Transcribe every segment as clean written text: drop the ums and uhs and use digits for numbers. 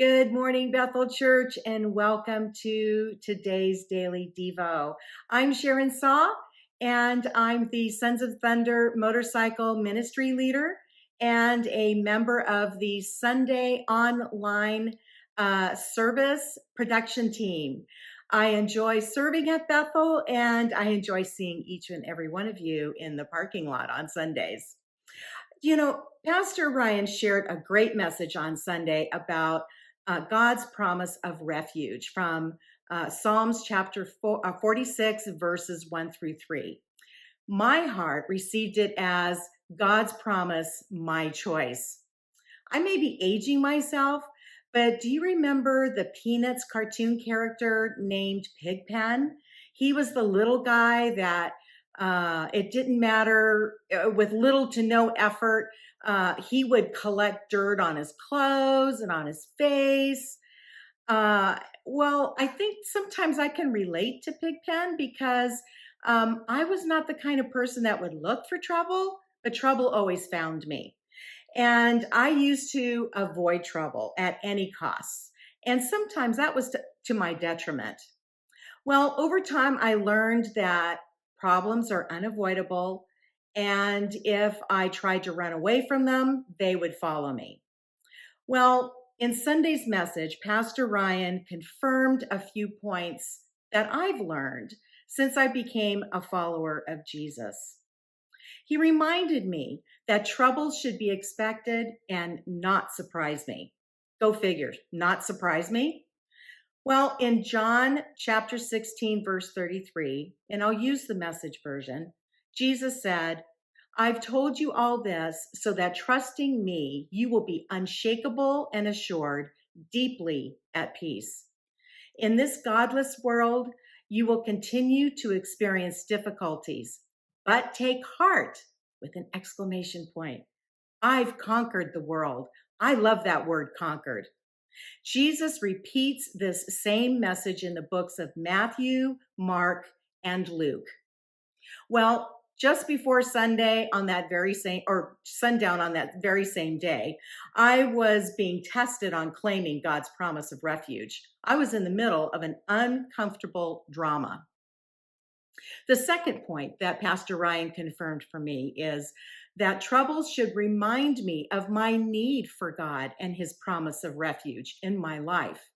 Good morning, Bethel Church, and welcome to today's Daily Devo. I'm Sharon and I'm the Sons of Thunder motorcycle ministry leader and a member of the Sunday online service production team. I enjoy serving at Bethel, and I enjoy seeing each and every one of you in the parking lot on Sundays. You know, Pastor Ryan shared a great message on Sunday about God's promise of refuge from Psalms chapter 46, verses 1 through 3. My heart received it as God's promise, my choice. I may be aging myself, but do you remember the Peanuts cartoon character named Pigpen? He was the little guy that it didn't matter, with little to no effort, he would collect dirt on his clothes and on his face. Well, I think sometimes I can relate to Pigpen because I was not the kind of person that would look for trouble, but trouble always found me. And I used to avoid trouble at any cost. And sometimes that was to my detriment. Well, over time, I learned that problems are unavoidable. And if I tried to run away from them, they would follow me. Well, in Sunday's message, Pastor Ryan confirmed a few points that I've learned since I became a follower of Jesus. He reminded me that troubles should be expected and not surprise me. Go figure, not surprise me? Well, in John chapter 16, verse 33, and I'll use the Message version, Jesus said, "I've told you all this so that trusting me, you will be unshakable and assured, deeply at peace. In this godless world, you will continue to experience difficulties, but take heart," with an exclamation point. "I've conquered the world." I love that word, conquered. Jesus repeats this same message in the books of Matthew, Mark, and Luke. Well, just before Sunday on that very same, or sundown on that very same day, I was being tested on claiming God's promise of refuge. I was in the middle of an uncomfortable drama. The second point that Pastor Ryan confirmed for me is that troubles should remind me of my need for God and his promise of refuge in my life.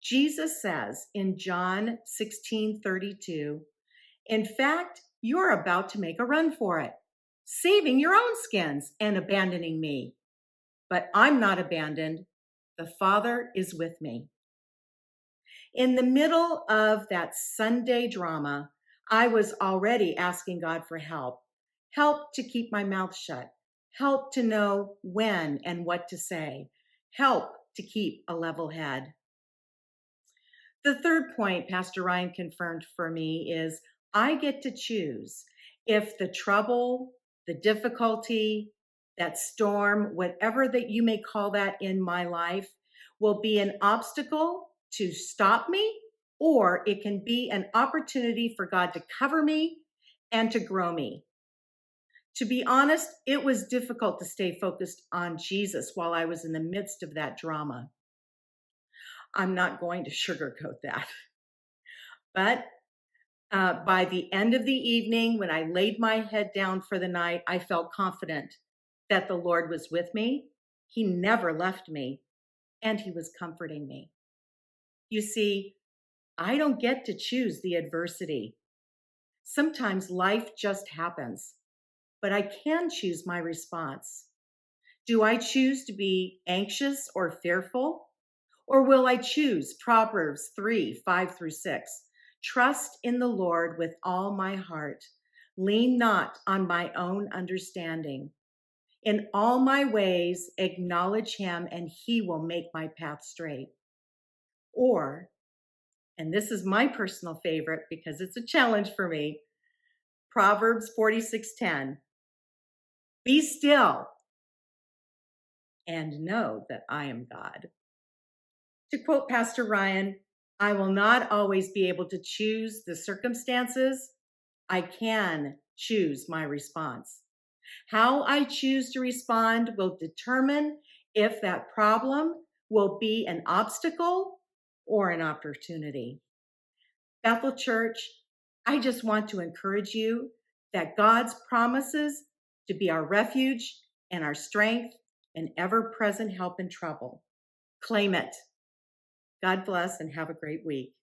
Jesus says in John 16:32, "In fact, you're about to make a run for it, saving your own skins and abandoning me. But I'm not abandoned. The Father is with me." In the middle of that Sunday drama, I was already asking God for help to keep my mouth shut, help to know when and what to say, help to keep a level head. The third point Pastor Ryan confirmed for me is I get to choose if the trouble, the difficulty, that storm, whatever that you may call that in my life, will be an obstacle to stop me, or it can be an opportunity for God to cover me and to grow me. To be honest, it was difficult to stay focused on Jesus while I was in the midst of that drama. I'm not going to sugarcoat that. But by the end of the evening, when I laid my head down for the night, I felt confident that the Lord was with me. He never left me, and he was comforting me. You see, I don't get to choose the adversity. Sometimes life just happens, but I can choose my response. Do I choose to be anxious or fearful? Or will I choose Proverbs 3:5-6? Trust in the Lord with all my heart. Lean not on my own understanding. In all my ways, acknowledge him, and he will make my path straight. Or, and this is my personal favorite because it's a challenge for me, Proverbs 46:10. Be still and know that I am God. To quote Pastor Ryan, I will not always be able to choose the circumstances. I can choose my response. How I choose to respond will determine if that problem will be an obstacle or an opportunity. Bethel Church, I just want to encourage you that God's promises to be our refuge and our strength and ever-present help in trouble. Claim it. God bless and have a great week.